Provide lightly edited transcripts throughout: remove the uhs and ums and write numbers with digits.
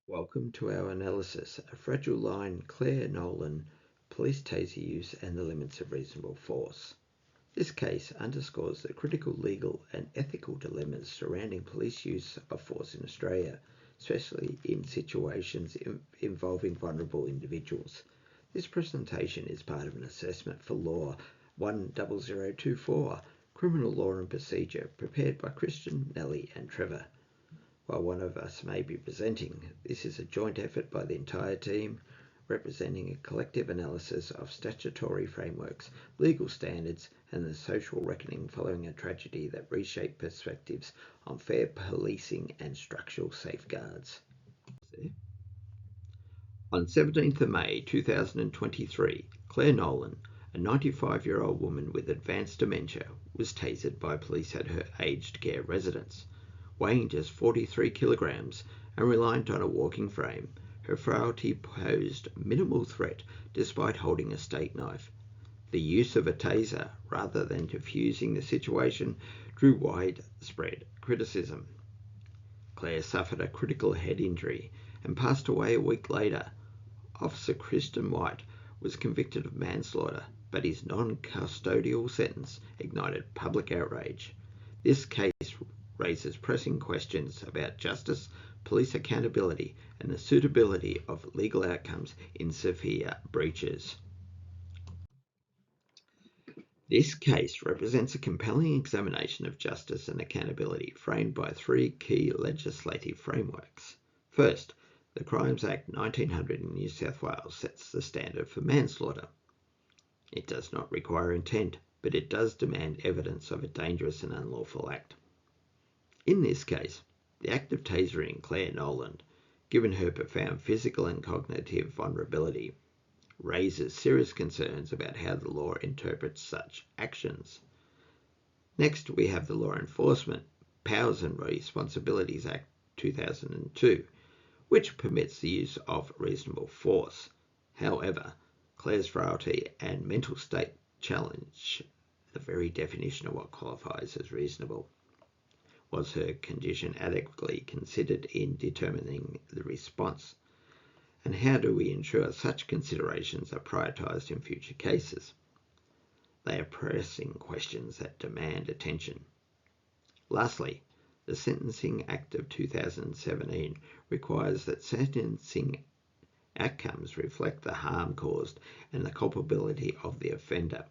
Welcome to our analysis of Fragile Line, Clare, Nowland, police taser use and the limits of reasonable force. This case underscores the critical legal and ethical dilemmas surrounding police use of force in Australia, especially in situations involving vulnerable individuals. This presentation is part of an assessment for Law 10024, Criminal Law and Procedure, prepared by Christian, Nellie and Trevor. While one of us may be presenting, this is a joint effort by the entire team, representing a collective analysis of statutory frameworks, legal standards, and the social reckoning following a tragedy that reshaped perspectives on fair policing and structural safeguards. On 17th of May 2023, Clare Nowland, a 95-year-old woman with advanced dementia, was tasered by police at her aged care residence. Weighing just 43 kilograms and reliant on a walking frame, her frailty posed minimal threat despite holding a steak knife. The use of a taser, rather than diffusing the situation, drew widespread criticism. Clare suffered a critical head injury and passed away a week later. Officer Christian White was convicted of manslaughter, but his non-custodial sentence ignited public outrage. This case raises pressing questions about justice, police accountability, and the suitability of legal outcomes in severe breaches. This case represents a compelling examination of justice and accountability framed by three key legislative frameworks. First, the Crimes Act 1900 in New South Wales sets the standard for manslaughter. It does not require intent, but it does demand evidence of a dangerous and unlawful act. In this case, the act of tasering Clare Nowland, given her profound physical and cognitive vulnerability, raises serious concerns about how the law interprets such actions. Next, we have the Law Enforcement Powers and Responsibilities Act 2002, which permits the use of reasonable force. However, Clare's frailty and mental state challenge the very definition of what qualifies as reasonable. Was her condition adequately considered in determining the response? And how do we ensure such considerations are prioritised in future cases? They are pressing questions that demand attention. Lastly, the Sentencing Act of 2017 requires that sentencing outcomes reflect the harm caused and the culpability of the offender.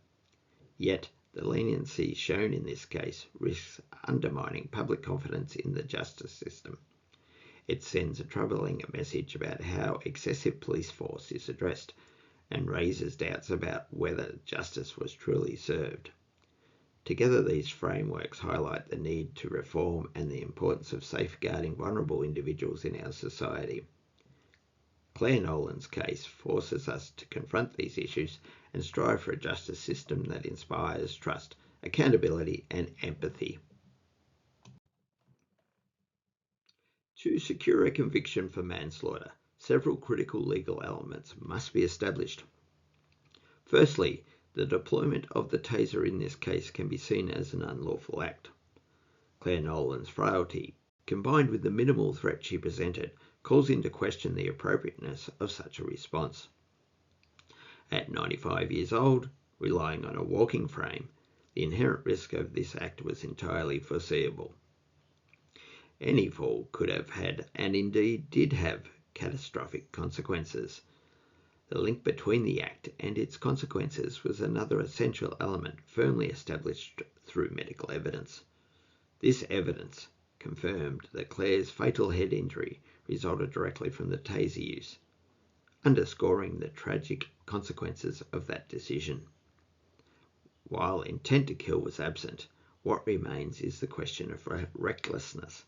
Yet, the leniency shown in this case risks undermining public confidence in the justice system. It sends a troubling message about how excessive police force is addressed and raises doubts about whether justice was truly served. Together, these frameworks highlight the need to reform and the importance of safeguarding vulnerable individuals in our society. Clare Nowland's case forces us to confront these issues and strive for a justice system that inspires trust, accountability, and empathy. To secure a conviction for manslaughter, several critical legal elements must be established. Firstly, the deployment of the taser in this case can be seen as an unlawful act. Clare Nowland's frailty, combined with the minimal threat she presented, calls into question the appropriateness of such a response. At 95 years old, relying on a walking frame, the inherent risk of this act was entirely foreseeable. Any fall could have had, and indeed did have, catastrophic consequences. The link between the act and its consequences was another essential element firmly established through medical evidence. This evidence confirmed that Clare's fatal head injury resulted directly from the taser use, underscoring the tragic consequences of that decision. While intent to kill was absent, what remains is the question of recklessness.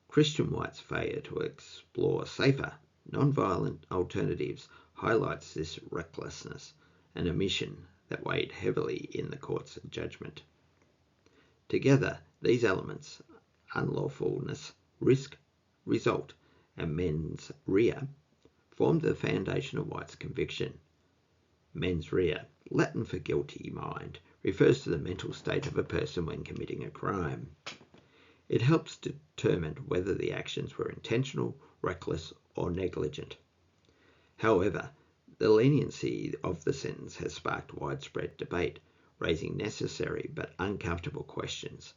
Christian White's failure to explore safer, non-violent alternatives highlights this recklessness, an omission that weighed heavily in the court's judgment. Together, these elements, unlawfulness, risk, result, and mens rea, formed the foundation of White's conviction. Mens rea, Latin for guilty mind, refers to the mental state of a person when committing a crime. It helps determine whether the actions were intentional, reckless, or negligent. However, the leniency of the sentence has sparked widespread debate, raising necessary but uncomfortable questions.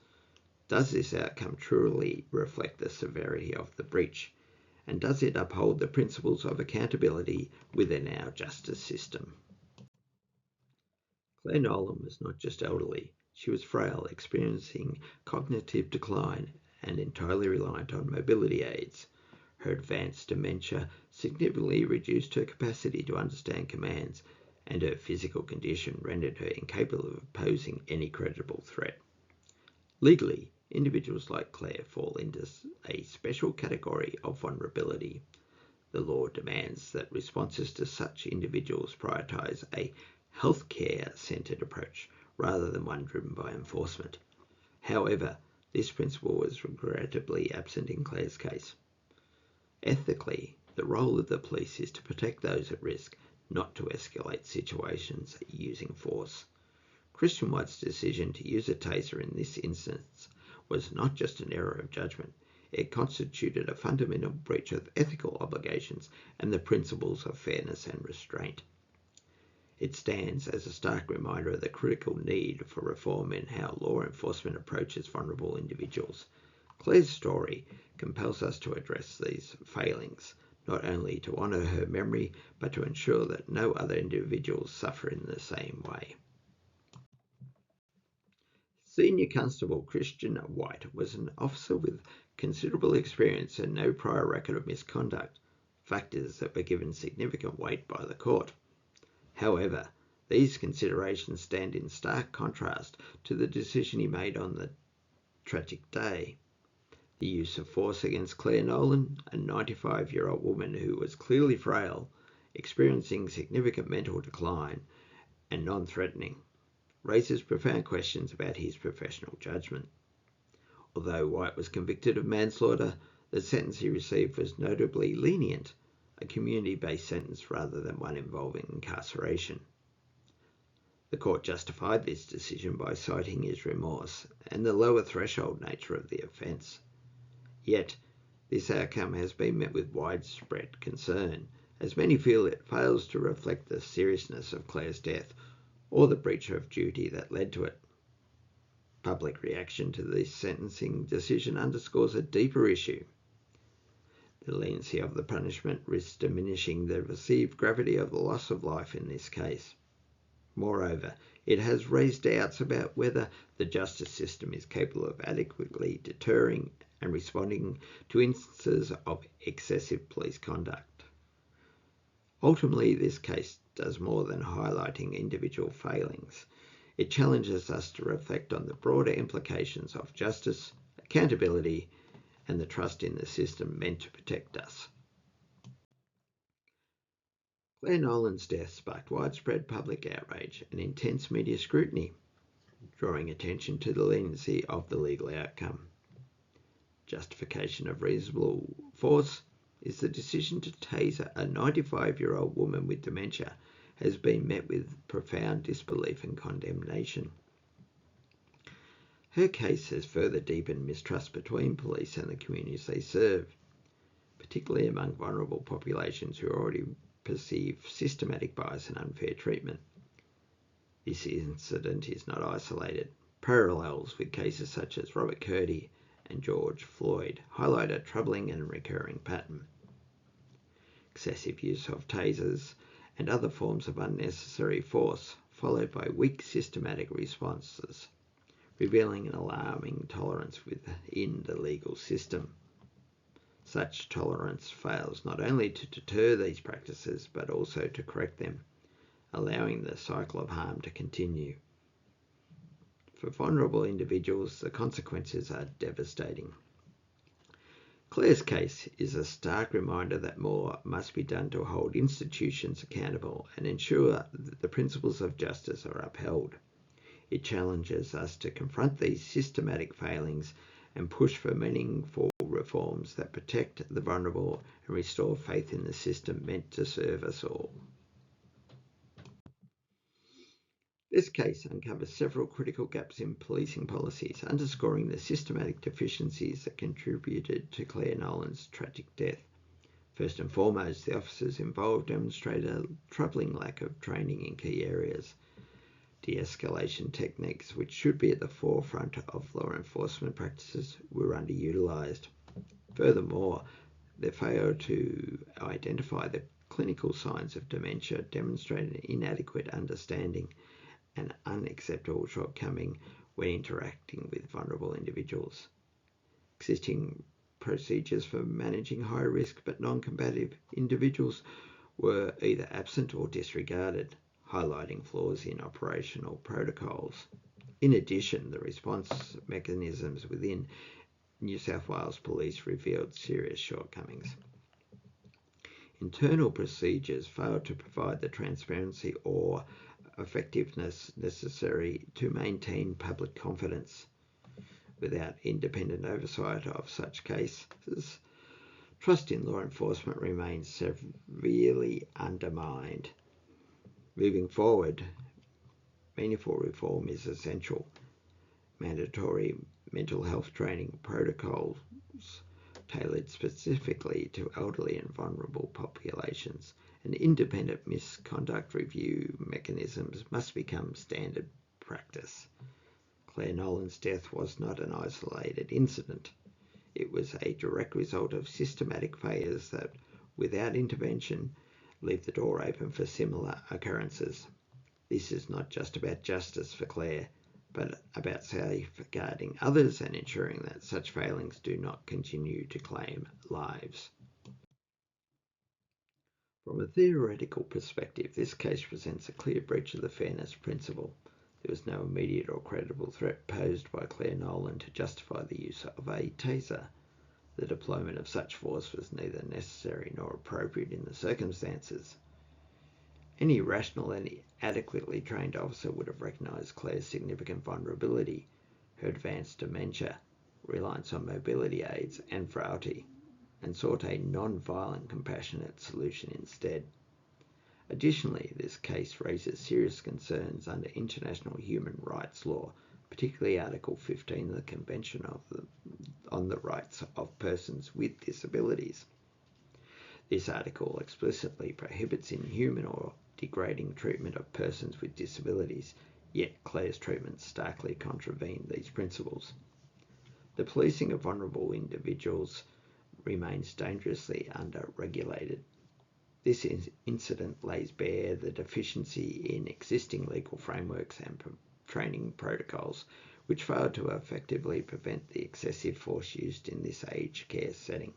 Does this outcome truly reflect the severity of the breach? And does it uphold the principles of accountability within our justice system? Clare Nowland was not just elderly, she was frail, experiencing cognitive decline and entirely reliant on mobility aids. Her advanced dementia significantly reduced her capacity to understand commands, and her physical condition rendered her incapable of posing any credible threat. Legally, individuals like Clare fall into a special category of vulnerability. The law demands that responses to such individuals prioritise a healthcare-centred approach rather than one driven by enforcement. However, this principle was regrettably absent in Clare's case. Ethically, the role of the police is to protect those at risk, not to escalate situations using force. Christian White's decision to use a taser in this instance was not just an error of judgment, it constituted a fundamental breach of ethical obligations and the principles of fairness and restraint. It stands as a stark reminder of the critical need for reform in how law enforcement approaches vulnerable individuals. Clare's story compels us to address these failings, not only to honour her memory, but to ensure that no other individuals suffer in the same way. Senior Constable Christian White was an officer with considerable experience and no prior record of misconduct, factors that were given significant weight by the court. However, these considerations stand in stark contrast to the decision he made on the tragic day. The use of force against Clare Nowland, a 95-year-old woman who was clearly frail, experiencing significant mental decline, and non-threatening, raises profound questions about his professional judgment. Although White was convicted of manslaughter, the sentence he received was notably lenient, a community-based sentence rather than one involving incarceration. The court justified this decision by citing his remorse and the lower threshold nature of the offence. Yet, this outcome has been met with widespread concern, as many feel it fails to reflect the seriousness of Clare's death or the breach of duty that led to it. Public reaction to this sentencing decision underscores a deeper issue. The leniency of the punishment risks diminishing the perceived gravity of the loss of life in this case. Moreover, it has raised doubts about whether the justice system is capable of adequately deterring and responding to instances of excessive police conduct. Ultimately, this case does more than highlighting individual failings. It challenges us to reflect on the broader implications of justice, accountability, and the trust in the system meant to protect us. Clare Nowland's death sparked widespread public outrage and intense media scrutiny, drawing attention to the leniency of the legal outcome. Justification of reasonable force is the decision to taser a 95-year-old woman with dementia has been met with profound disbelief and condemnation. Her case has further deepened mistrust between police and the communities they serve, particularly among vulnerable populations who already perceive systematic bias and unfair treatment. This incident is not isolated. Parallels with cases such as Robert Curdy and George Floyd highlight a troubling and recurring pattern. Excessive use of tasers and other forms of unnecessary force, followed by weak systematic responses, revealing an alarming tolerance within the legal system. Such tolerance fails not only to deter these practices, but also to correct them, allowing the cycle of harm to continue. For vulnerable individuals, the consequences are devastating. Clare's case is a stark reminder that more must be done to hold institutions accountable and ensure that the principles of justice are upheld. It challenges us to confront these systematic failings and push for meaningful reforms that protect the vulnerable and restore faith in the system meant to serve us all. This case uncovers several critical gaps in policing policies, underscoring the systematic deficiencies that contributed to Clare Nowland's tragic death. First and foremost, the officers involved demonstrated a troubling lack of training in key areas. De-escalation techniques, which should be at the forefront of law enforcement practices, were underutilised. Furthermore, their failure to identify the clinical signs of dementia demonstrated inadequate understanding and unacceptable shortcoming when interacting with vulnerable individuals. Existing procedures for managing high-risk but non-combative individuals were either absent or disregarded, highlighting flaws in operational protocols. In addition, the response mechanisms within New South Wales Police revealed serious shortcomings. Internal procedures failed to provide the transparency or effectiveness necessary to maintain public confidence. Without independent oversight of such cases, trust in law enforcement remains severely undermined. Moving forward, meaningful reform is essential. Mandatory mental health training protocols tailored specifically to elderly and vulnerable populations and independent misconduct review mechanisms must become standard practice. Clare Nowland's death was not an isolated incident. It was a direct result of systematic failures that, without intervention, leave the door open for similar occurrences. This is not just about justice for Clare, but about safeguarding others and ensuring that such failings do not continue to claim lives. From a theoretical perspective, this case presents a clear breach of the fairness principle. There was no immediate or credible threat posed by Clare Nowland to justify the use of a taser. The deployment of such force was neither necessary nor appropriate in the circumstances. Any rational and adequately trained officer would have recognised Clare's significant vulnerability, her advanced dementia, reliance on mobility aids, and frailty, and sought a non-violent, compassionate solution instead. Additionally, this case raises serious concerns under international human rights law, particularly Article 15 of the Convention on the Rights of Persons with Disabilities. This article explicitly prohibits inhuman or degrading treatment of persons with disabilities, yet Clare's treatment starkly contravened these principles. The policing of vulnerable individuals remains dangerously under-regulated. This incident lays bare the deficiency in existing legal frameworks and training protocols, which failed to effectively prevent the excessive force used in this aged care setting.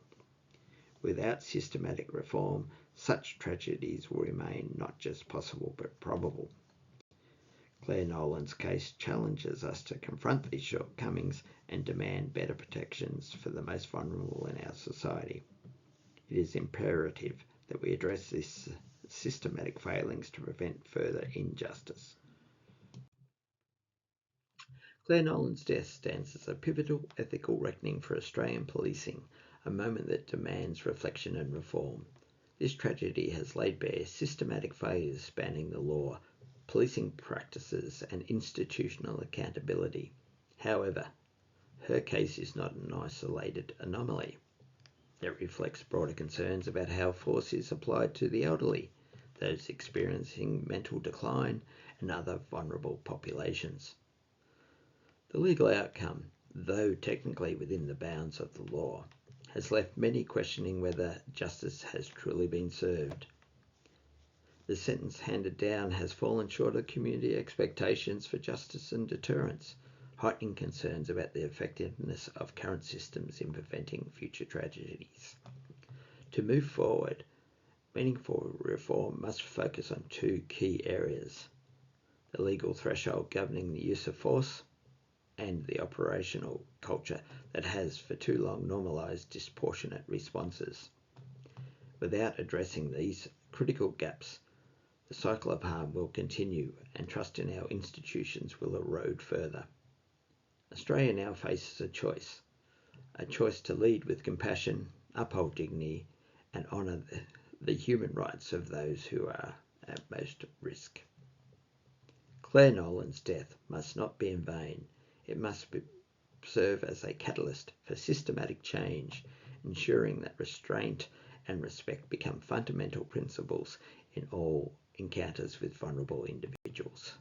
Without systematic reform, such tragedies will remain not just possible but probable. Clare Nowland's case challenges us to confront these shortcomings and demand better protections for the most vulnerable in our society. It is imperative that we address these systematic failings to prevent further injustice. Clare Nowland's death stands as a pivotal ethical reckoning for Australian policing, a moment that demands reflection and reform. This tragedy has laid bare systematic failures spanning the law, policing practices, and institutional accountability. However, her case is not an isolated anomaly. It reflects broader concerns about how force is applied to the elderly, those experiencing mental decline, and other vulnerable populations. The legal outcome, though technically within the bounds of the law, has left many questioning whether justice has truly been served. The sentence handed down has fallen short of community expectations for justice and deterrence, heightening concerns about the effectiveness of current systems in preventing future tragedies. To move forward, meaningful reform must focus on two key areas: the legal threshold governing the use of force and the operational culture that has for too long normalised disproportionate responses. Without addressing these critical gaps, the cycle of harm will continue and trust in our institutions will erode further. Australia now faces a choice to lead with compassion, uphold dignity, and honour the human rights of those who are at most risk. Clare Nowland's death must not be in vain. It must serve as a catalyst for systematic change, ensuring that restraint and respect become fundamental principles in all encounters with vulnerable individuals.